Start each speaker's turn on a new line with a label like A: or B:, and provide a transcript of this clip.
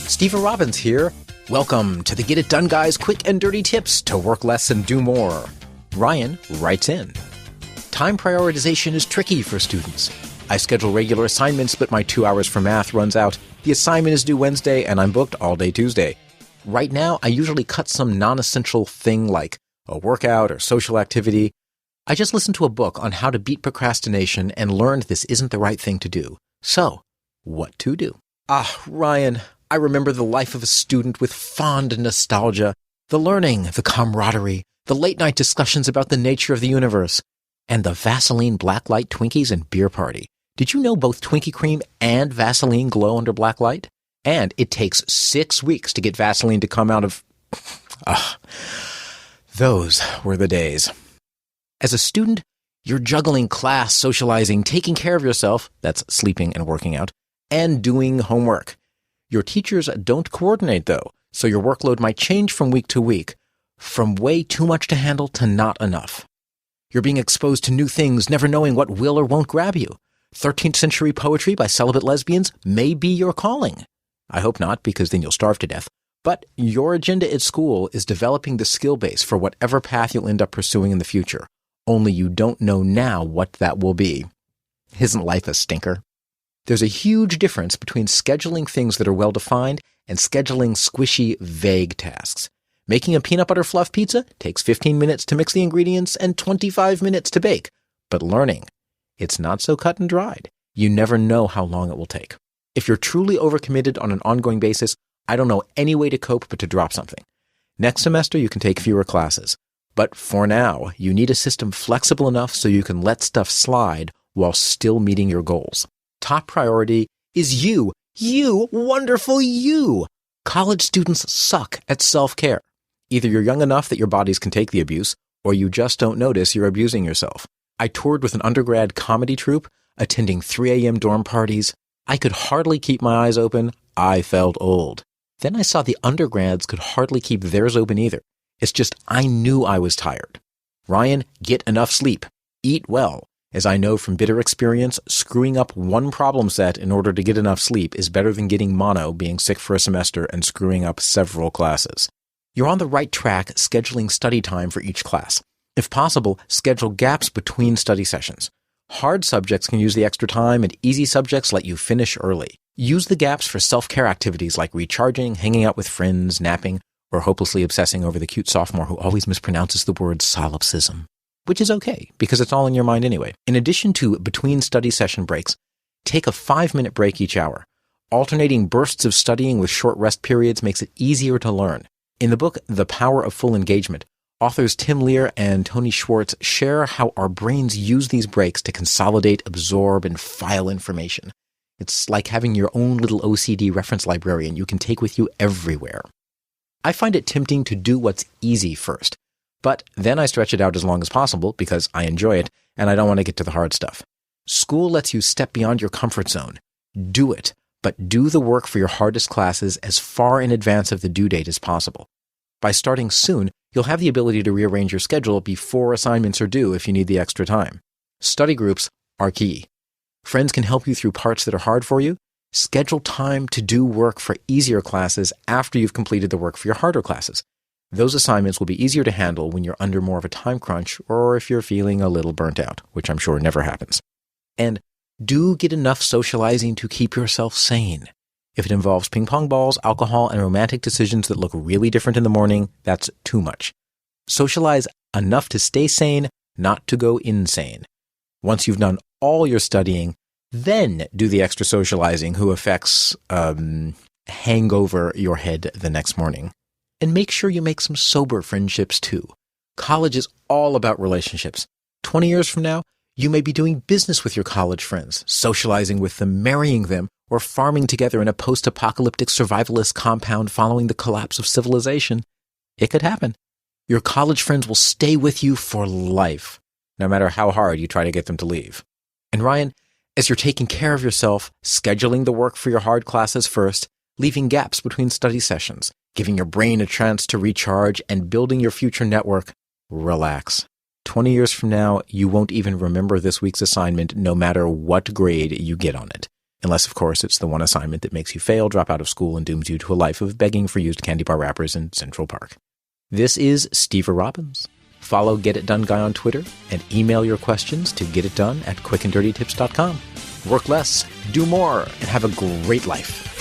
A: Stephen Robbins here. Welcome to the Get It Done Guys quick and dirty tips to work less and do more. Ryan writes in. Time prioritization is tricky for students. I schedule regular assignments, but my 2 hours for math runs out. The assignment is due Wednesday, and I'm booked all day Tuesday. Right now, I usually cut some non-essential thing like a workout or social activity. I just listened to a book on how to beat procrastination and learned this isn't the right thing to do. So, what to do? Ryan, I remember the life of a student with fond nostalgia, the learning, the camaraderie, the late-night discussions about the nature of the universe, and the Vaseline blacklight Twinkies and beer party. Did you know both Twinkie cream and Vaseline glow under black light? And it takes 6 weeks to get Vaseline to come out of... Those were the days. As a student, you're juggling class, socializing, taking care of yourself, that's sleeping and working out, and doing homework. Your teachers don't coordinate, though, so your workload might change from week to week, from way too much to handle to not enough. You're being exposed to new things, never knowing what will or won't grab you. 13th century poetry by celibate lesbians may be your calling. I hope not, because then you'll starve to death. But your agenda at school is developing the skill base for whatever path you'll end up pursuing in the future. Only you don't know now what that will be. Isn't life a stinker? There's a huge difference between scheduling things that are well-defined and scheduling squishy, vague tasks. Making a peanut butter fluff pizza takes 15 minutes to mix the ingredients and 25 minutes to bake. But learning, it's not so cut and dried. You never know how long it will take. If you're truly overcommitted on an ongoing basis, I don't know any way to cope but to drop something. Next semester, you can take fewer classes. But for now, you need a system flexible enough so you can let stuff slide while still meeting your goals. Top priority is you. You, wonderful you. College students suck at self-care. Either you're young enough that your bodies can take the abuse, or you just don't notice you're abusing yourself. I toured with an undergrad comedy troupe, attending 3 a.m. dorm parties. I could hardly keep my eyes open. I felt old. Then I saw the undergrads could hardly keep theirs open either. It's just I knew I was tired. Ryan, get enough sleep. Eat well. As I know from bitter experience, screwing up one problem set in order to get enough sleep is better than getting mono, being sick for a semester, and screwing up several classes. You're on the right track scheduling study time for each class. If possible, schedule gaps between study sessions. Hard subjects can use the extra time, and easy subjects let you finish early. Use the gaps for self-care activities like recharging, hanging out with friends, napping, or hopelessly obsessing over the cute sophomore who always mispronounces the word solipsism. Which is okay, because it's all in your mind anyway. In addition to between study session breaks, take a 5-minute break each hour. Alternating bursts of studying with short rest periods makes it easier to learn. In the book, The Power of Full Engagement, authors Tim Lear and Tony Schwartz share how our brains use these breaks to consolidate, absorb, and file information. It's like having your own little OCD reference librarian you can take with you everywhere. I find it tempting to do what's easy first. But then I stretch it out as long as possible because I enjoy it and I don't want to get to the hard stuff. School lets you step beyond your comfort zone. Do it, but do the work for your hardest classes as far in advance of the due date as possible. By starting soon, you'll have the ability to rearrange your schedule before assignments are due if you need the extra time. Study groups are key. Friends can help you through parts that are hard for you. Schedule time to do work for easier classes after you've completed the work for your harder classes. Those assignments will be easier to handle when you're under more of a time crunch or if you're feeling a little burnt out, which I'm sure never happens. And do get enough socializing to keep yourself sane. If it involves ping pong balls, alcohol, and romantic decisions that look really different in the morning, that's too much. Socialize enough to stay sane, not to go insane. Once you've done all your studying, then do the extra socializing who affects hang over your head the next morning. And make sure you make some sober friendships too. College is all about relationships. 20 years from now, you may be doing business with your college friends, socializing with them, marrying them, or farming together in a post-apocalyptic survivalist compound following the collapse of civilization. It could happen. Your college friends will stay with you for life, no matter how hard you try to get them to leave. And Ryan, as you're taking care of yourself, scheduling the work for your hard classes first, leaving gaps between study sessions, giving your brain a chance to recharge, and building your future network, relax. 20 years from now, you won't even remember this week's assignment no matter what grade you get on it. Unless, of course, it's the one assignment that makes you fail, drop out of school, and dooms you to a life of begging for used candy bar wrappers in Central Park. This is Steve Robbins. Follow Get It Done Guy on Twitter and email your questions to getitdone@quickanddirtytips.com. Work less, do more, and have a great life.